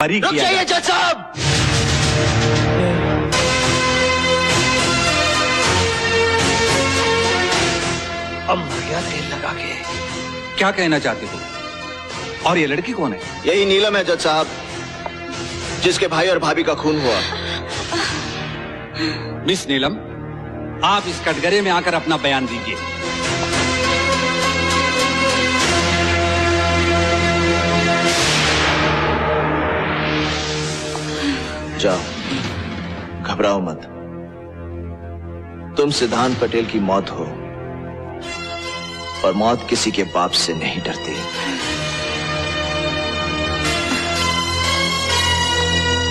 बरी रुक किया जाइए जाए। जज साहब। अब मर गया तेल लगा के। क्या कहना चाहते हो? और ये लड़की कौन है? यही नीलम है जज साहब, जिसके भाई और भाभी का खून हुआ। मिस नीलम, आप इस कटघरे में आकर अपना बयान दीजिए। जाओ, घबराओ मत। तुम सिद्धांत पटेल की मौत हो, और मौत किसी के बाप से नहीं डरती।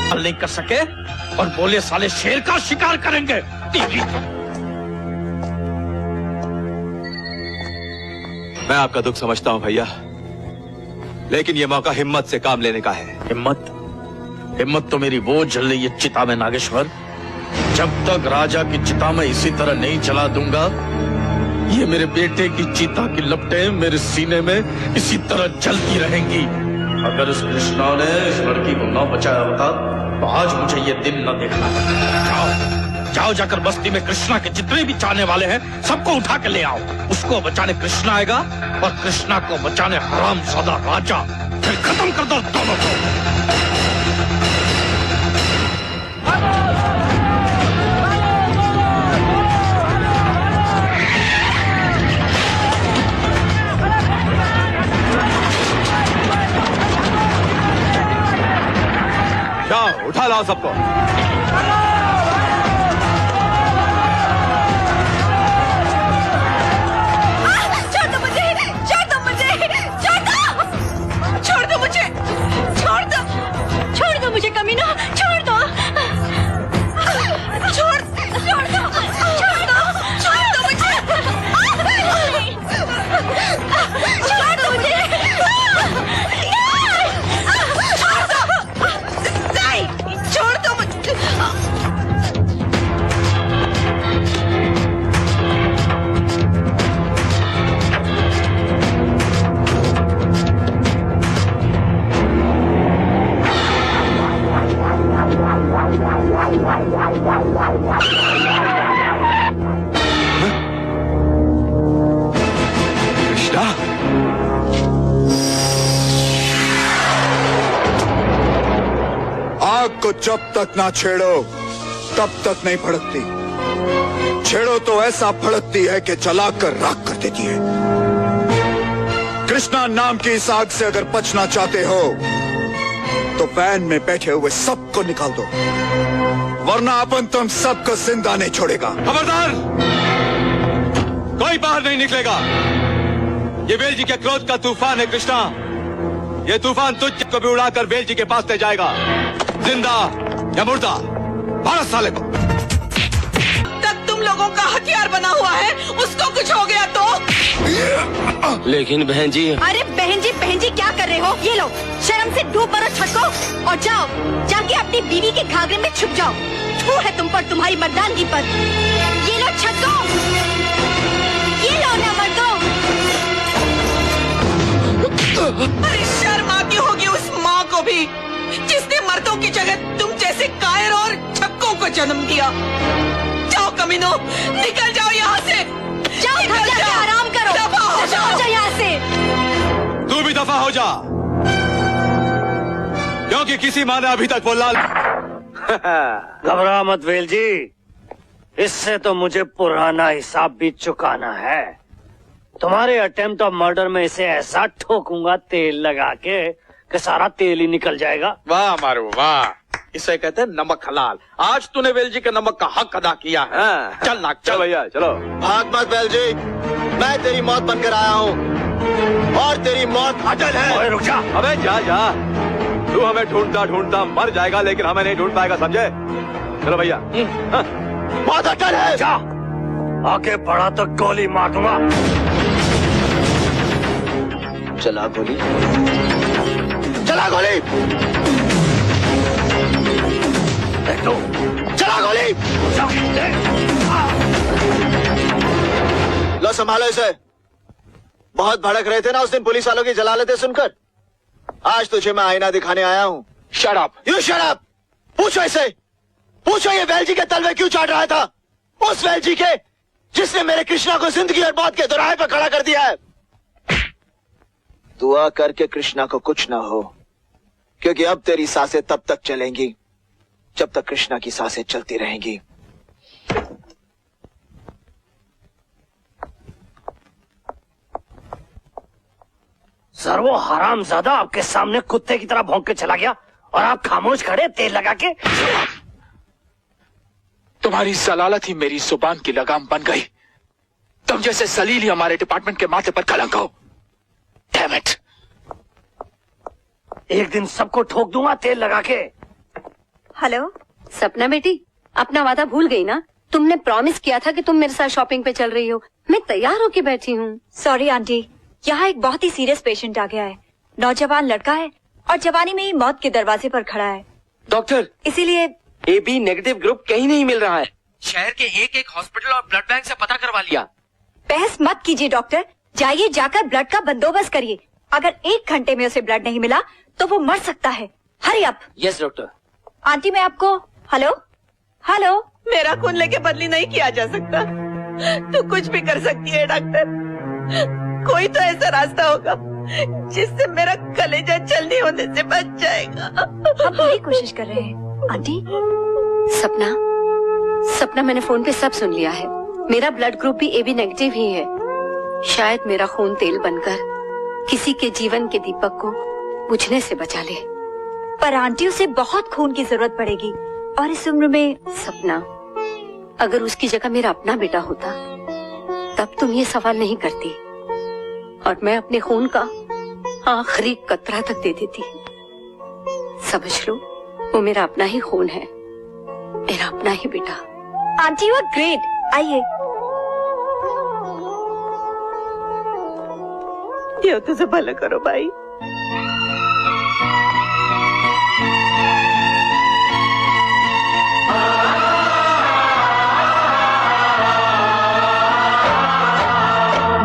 हल नहीं कर सके और बोले साले शेर का शिकार करेंगे। मैं आपका दुख समझता हूं भैया, लेकिन ये मौका हिम्मत से काम लेने का है। हिम्मत तो मेरी वो जल रही है चिता में नागेश्वर। जब तक राजा की चिता में इसी तरह नहीं जला दूंगा, ये मेरे बेटे की चिता की लपटें मेरे सीने में इसी तरह जलती रहेंगी। अगर उस कृष्णा ने इस लड़की को न बचाया होता तो आज मुझे ये दिन न देखना पड़ता। जाओ, जाओ जाकर बस्ती में कृष्णा के जितने भी चाहने वाले हैं सबको उठा के ले आओ। उसको बचाने कृष्णा आएगा और कृष्णा को बचाने हरामजादा राजा। फिर खत्म कर दो दोनों को। जाओ, उठा लाओ सबको। छोड़ दो मुझे, छोड़ दो मुझे, छोड़ दो, छोड़ दो मुझे, छोड़ दो, छोड़ दो मुझे कमीना, छोड़ दो, छोड़, छोड़ दो, छोड़ दो, छोड़ दो मुझे, छोड़ दो मुझे, छोड़ दो मुझे। कृष्णा, आग को जब तक ना छेड़ो तब तक नहीं भड़कती, छेड़ो तो ऐसा भड़कती है कि जलाकर राख कर देती है। कृष्णा नाम की इस आग से अगर बचना चाहते हो तो वैन में बैठे हुए सबको निकाल दो, वरना अपन तुम सबको जिंदा नहीं छोड़ेगा। खबरदार, कोई बाहर नहीं निकलेगा। ये वेल जी के क्रोध का तूफान है कृष्णा। ये तूफान तुझ को भी उड़ाकर वेल जी के पास ले जाएगा, जिंदा या मुर्दा। 12 साल को तब तुम लोगों का हथियार बना हुआ है, उसको कुछ हो गया तो? लेकिन बहन जी। अरे बहन जी क्या कर रहे हो? ये लो, शर्म से डूब मरो छक्को, और जाओ जाके अपनी बीवी के घाघरे में छुप जाओ। थू है तुम पर, तुम्हारी मर्दानगी पर। ये लो छक्को, ये लो ना मर्दो। अरे शर्म आती होगी उस माँ को भी, जिसने मर्दों की जगह तुम जैसे कायर और छक्कों को जन्म दिया। जाओ कमीनो, निकल जाओ यहाँ से। जाओ घर जाके आराम करो, दफा हो जाओ यहाँ से। तू भी दफा हो जा, क्योंकि किसी माँ ने अभी तक वो लाल। घबरा मत वेल जी, इससे तो मुझे पुराना हिसाब भी चुकाना है। तुम्हारे अटेम्प्ट ऑफ मर्डर में इसे ऐसा ठोकूंगा तेल लगा के कि सारा तेल ही निकल जाएगा। वाह मारू वाह, इसे कहते हैं नमक हलाल। आज तूने वेल जी के नमक का हक अदा किया है। चल नाग चल चल। भैया चलो। भाग मत बैल जी, मैं तेरी मौत बनकर आया हूँ और तेरी मौत अटल है। ओए रुक जा। अबे जा जा, तू हमें ढूंढता ढूंढता मर जाएगा, लेकिन हमें नहीं ढूंढ पाएगा, समझे? चलो भैया। हाँ। मौत अटल है। जा, आगे बढ़ा तो गोली मार दूंगा। चला गोली, चला गोली, चला गोली। लो संभालो इसे। बहुत भड़क रहे थे ना उस दिन पुलिस वालों की जलालतें सुनकर। आज तुझे मैं आईना दिखाने आया हूँ। Shut up, you shut up. पूछो इसे, पूछो ये वेल जी के तलवे क्यों चाट रहा था, उस वेल जी के जिसने मेरे कृष्णा को जिंदगी और मौत के दोराहे पर खड़ा कर दिया है। दुआ करके कृष्णा को कुछ ना हो, क्योंकि अब तेरी सांसें तब तक चलेंगी जब तक कृष्णा की सांसें चलती रहेंगी। सर वो हरामजादा आपके सामने कुत्ते की तरह भौंक के चला गया और आप खामोश खड़े तेल लगा के। तुम्हारी जलालत ही मेरी जुबान की लगाम बन गई। तुम जैसे जलील ही हमारे डिपार्टमेंट के माथे पर कलंक हो। Damn it! एक दिन सबको ठोक दूंगा तेल लगा के। हेलो सपना बेटी, अपना वादा भूल गई ना? तुमने प्रॉमिस किया था कि तुम मेरे साथ शॉपिंग पे चल रही हो। मैं तैयार होके बैठी हूँ। सॉरी आंटी, यहाँ एक बहुत ही सीरियस पेशेंट आ गया है। नौजवान लड़का है और जवानी में ही मौत के दरवाजे पर खड़ा है। डॉक्टर, इसीलिए AB नेगेटिव ग्रुप कहीं नहीं मिल रहा है। शहर के एक हॉस्पिटल और ब्लड बैंक से पता करवा लिया। बहस मत कीजिए डॉक्टर, जाइए जाकर ब्लड का बंदोबस्त करिए। अगर 1 घंटे में उसे ब्लड नहीं मिला तो वो मर सकता है। Hurry up. Yes doctor. Aunty मैं आपको हेलो हेलो मेरा खून लेके बदली नहीं किया जा सकता। तू कुछ भी कर सकती है डॉक्टर। कोई तो ऐसा रास्ता होगा जिससे मेरा कलेजा चलनी होने से बच जाएगा। हम पूरी कोशिश कर रहे हैं आंटी। सपना मैंने फोन पे सब सुन लिया है। मेरा ब्लड ग्रुप भी AB नेगेटिव ही है। शायद मेरा खून तेल बनकर किसी के जीवन के दीपक को बुझने से बचा ले। पर आंटी उसे बहुत खून की जरूरत पड़ेगी और इस उम्र में। सपना, अगर उसकी जगह मेरा अपना बेटा होता तब तुम ये सवाल नहीं करती और मैं अपने खून का आखिरी कतरा तक दे देती। समझ लो, वो मेरा अपना ही खून है, मेरा अपना ही बेटा। Aunty you are great. आइए। ये तुझे भला करो भाई।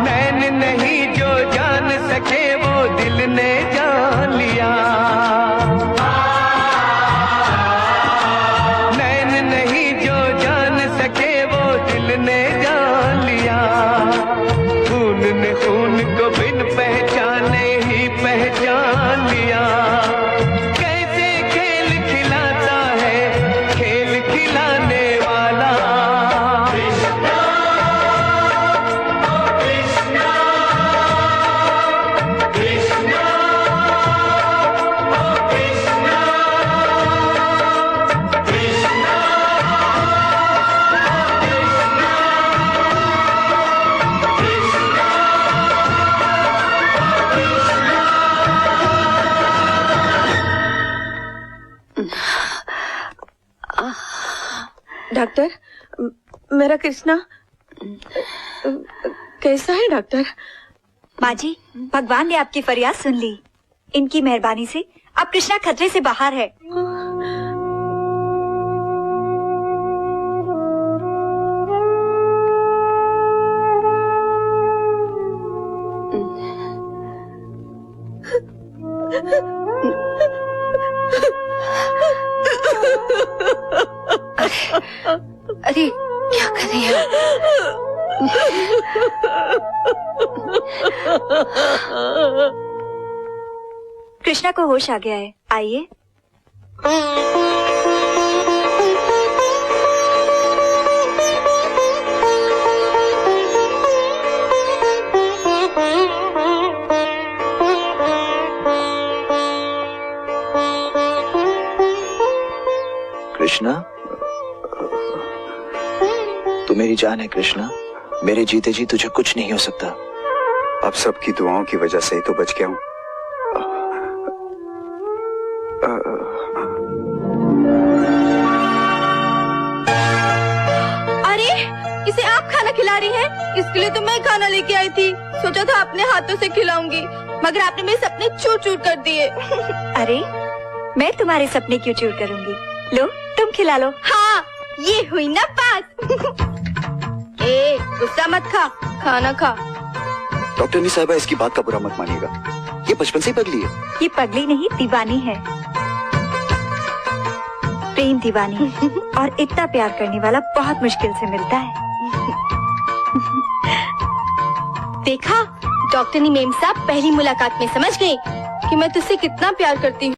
नैन नहीं जो जान सके वो दिल ने जान लिया। नैन नहीं जो जान सके वो दिल ने जान लिया। खून ने खून को बिन पहचाने ही पहचान लिया। कैसे खेल खिलाता है खेल खिलाने वाला। डॉक्टर, मेरा कृष्णा कैसा है डॉक्टर? माँ जी, भगवान ने आपकी फरियाद सुन ली। इनकी मेहरबानी से अब कृष्णा खतरे से बाहर है। अरे क्या कर रही है? कृष्णा को होश आ गया है, आइए। कृष्णा, तू मेरी जान है कृष्णा। मेरे जीते जी तुझे कुछ नहीं हो सकता। अब सबकी दुआओं की वजह से ही तो बच गया हूँ। अरे, इसे आप खाना खिला रही हैं? इसके लिए तो मैं खाना लेके आई थी। सोचा था अपने हाथों से खिलाऊंगी, मगर आपने मेरे सपने चूर चूर कर दिए। अरे, मैं तुम्हारे सपने क्यों चूर करूंगी? लो, तुम खिला लो। हाँ, ये हुई ना बात। ए, गुस्सा मत खा, खाना खा। डॉक्टर नी साहिबा, इसकी बात का बुरा मत मानिएगा। ये बचपन से ही पगली है। ये पगली नहीं, दीवानी है। रंगीन दीवानी और इतना प्यार करने वाला बहुत मुश्किल से मिलता है। देखा, डॉक्टर नी मेम साहब पहली मुलाकात में समझ गए कि मैं तुझसे कितना प्यार करती हूँ।